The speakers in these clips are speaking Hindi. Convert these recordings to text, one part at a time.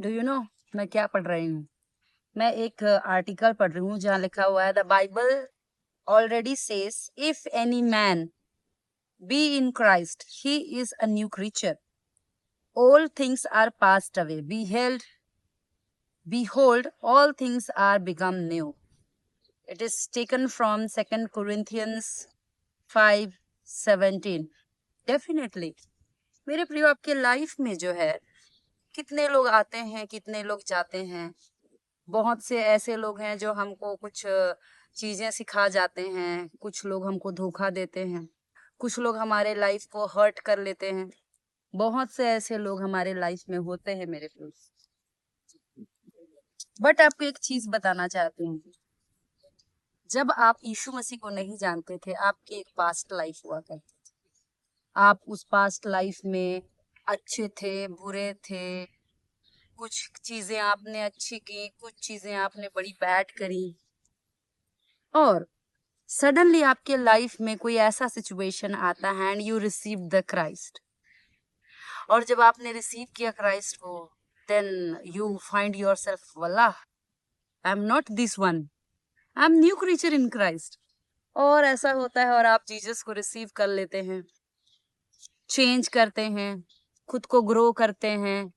डू यू नो मैं क्या पढ़ रही हूँ? मैं एक आर्टिकल पढ़ रही हूँ जहाँ लिखा हुआ है the Bible already says if any man be in Christ he is a new creature, all things are passed away, behold all things are become new. It is taken from 2 Corinthians 5:17. Definitely मेरे प्रियो, आपके लाइफ में जो है कितने लोग आते हैं, कितने लोग जाते हैं। बहुत से ऐसे लोग हैं जो हमको कुछ चीजें सिखा जाते हैं, कुछ लोग हमको धोखा देते हैं, कुछ लोग हमारे लाइफ को हर्ट कर लेते हैं। बहुत से ऐसे लोग हमारे लाइफ में होते हैं मेरे फ्रेंड्स। बट आपको एक चीज बताना चाहती हूँ, जब आप यीशु मसीह को नहीं जानते थे, आपकी एक पास्ट लाइफ हुआ करती थी। आप उस पास्ट लाइफ में अच्छे थे, बुरे थे, कुछ चीजें आपने अच्छी की, कुछ चीजें आपने बड़ी बैड करी, और सडनली आपके लाइफ में कोई ऐसा सिचुएशन आता है and you receive the Christ. और जब आपने रिसीव किया क्राइस्ट को, देन यू फाइंड योरसेल्फ, वल्लाह I am not this one, I am new creature in Christ. और ऐसा होता है और आप जीसस को रिसीव कर लेते हैं, चेंज करते हैं, खुद को ग्रो करते हैं,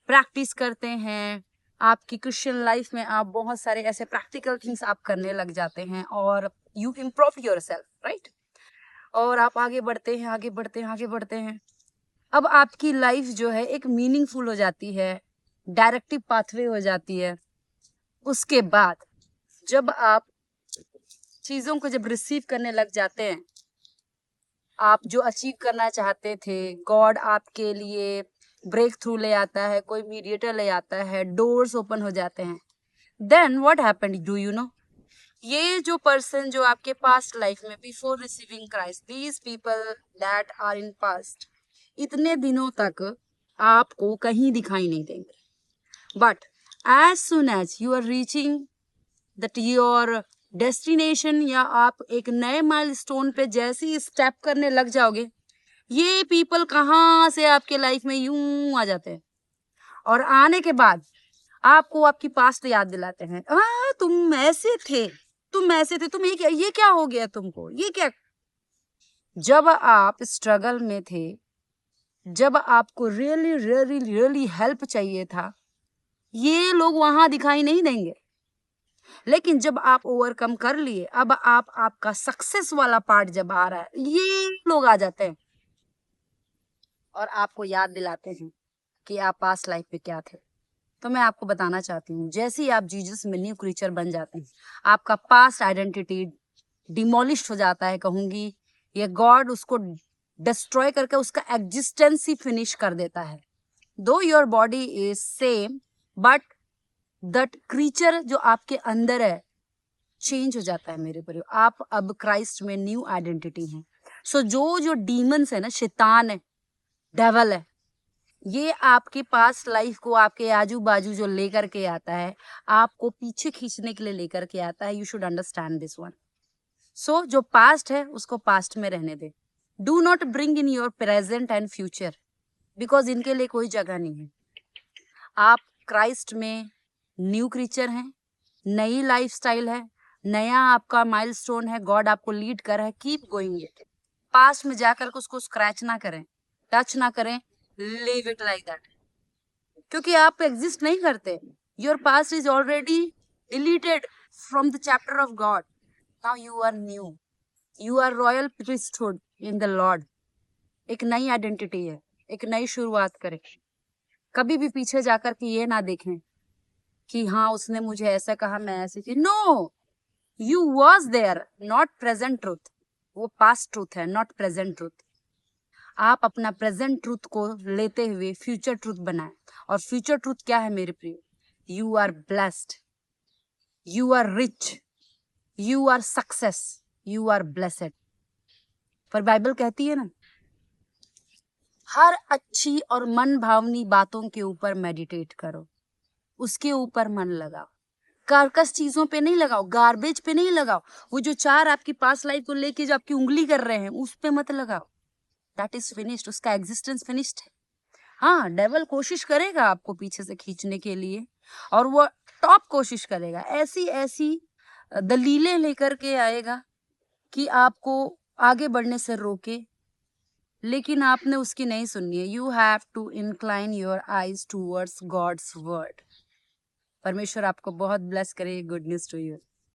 प्रैक्टिस करते हैं। आपकी क्रिश्चियन लाइफ में आप बहुत सारे ऐसे प्रैक्टिकल थिंग्स आप करने लग जाते हैं और यू इम्प्रूव योरसेल्फ, राइट। और आप आगे बढ़ते हैं, आगे बढ़ते हैं, आगे बढ़ते हैं। अब आपकी लाइफ जो है एक मीनिंगफुल हो जाती है, डायरेक्टिव पाथवे हो जाती है। उसके बाद जब आप चीजों को जब रिसीव करने लग जाते हैं, आप जो अचीव करना चाहते थे, गॉड आपके लिए ब्रेक थ्रू ले आता है, कोई मीडिएटर ले आता है, डोर्स ओपन हो जाते हैं। Then what happened, do you know? ये जो पर्सन जो आपके पास्ट लाइफ में before receiving Christ, these people that are in past, इतने दिनों तक आपको कहीं दिखाई नहीं देंगे। But as soon as you are reaching that your destination, या आप एक नए माइलस्टोन पे जैसे ही स्टेप करने लग जाओगे, ये पीपल कहाँ से आपके लाइफ में यूं आ जाते हैं और आने के बाद आपको आपकी पास्ट याद दिलाते हैं। तुम ऐसे थे, तुम ऐसे थे, तुम ये क्या हो गया तुमको, ये क्या? जब आप स्ट्रगल में थे, जब आपको रियली रियली रियली हेल्प चाहिए था, ये लोग वहां दिखाई नहीं देंगे। लेकिन जब आप ओवरकम कर लिए, अब आपका सक्सेस वाला पार्ट जब आ रहा है, ये लोग आ जाते हैं और आपको याद दिलाते हैं कि आप पास्ट लाइफ में क्या थे। तो मैं आपको बताना चाहती हूँ, जैसे ही आप जीसस में न्यू क्रीचर बन जाते हैं, आपका पास्ट आइडेंटिटी डिमोलिश हो जाता है, कहूंगी ये गॉड उसको डिस्ट्रॉय करके उसका एग्जिस्टेंस ही फिनिश कर देता है। दो your body is same, but that creature जो आपके अंदर है चेंज हो जाता है मेरे परिवार। आप अब क्राइस्ट में न्यू आइडेंटिटी हैं। सो जो डीमंस है ना, शैतान है, डेवल है, ये आपके पास लाइफ को आपके आजू बाजू जो लेकर के आता है, आपको पीछे खींचने के लिए लेकर के आता है। You should understand this one. So जो पास्ट है उसको पास्ट में रहने दे। Do not bring in your present and future, because इनके लिए कोई जगह नहीं है। आप क्राइस्ट में न्यू क्रीचर हैं, नई लाइफस्टाइल है, नया आपका माइलस्टोन है, गॉड आपको लीड कर रहा है। Keep going it. पास्ट में जाकर के उसको स्क्रैच ना करें, टच ना करें, लीव इट लाइक दैट, क्योंकि आप एग्जिस्ट नहीं करते। Your past is already deleted from the chapter of God. Now you are new, you are royal priesthood in the Lord. एक नई आइडेंटिटी है, एक नई शुरुआत करें। कभी भी पीछे जाकर के ये ना देखें कि हाँ उसने मुझे ऐसा कहा, मैं ऐसी थी। No, you was there, not present truth. वो पास्ट ट्रूथ है, नॉट प्रेजेंट ट्रूथ। आप अपना प्रेजेंट ट्रूथ को लेते हुए फ्यूचर ट्रूथ बनाएं। और फ्यूचर ट्रूथ क्या है मेरे प्रिय? You are blessed, you are rich, you are success, you are blessed. पर बाइबल कहती है ना, हर अच्छी और मन भावनी बातों के ऊपर मेडिटेट करो, उसके ऊपर मन लगाओ। कार्कस चीजों पे नहीं लगाओ, गार्बेज पे नहीं लगाओ। वो जो चार आपकी पास्ट लाइफ को लेके जो आपकी उंगली कर रहे हैं, उस पे मत लगाओ। दैट इज फिनिश्ड, उसका एग्जिस्टेंस फिनिश्ड है। हाँ, डेविल कोशिश करेगा आपको पीछे से खींचने के लिए, और वो टॉप कोशिश करेगा, ऐसी ऐसी दलीलें लेकर के आएगा कि आपको आगे बढ़ने से रोके, लेकिन आपने उसकी नहीं सुननी है। You have to incline your eyes towards God's word. परमेश्वर आपको बहुत ब्लेस करे। Good news to you.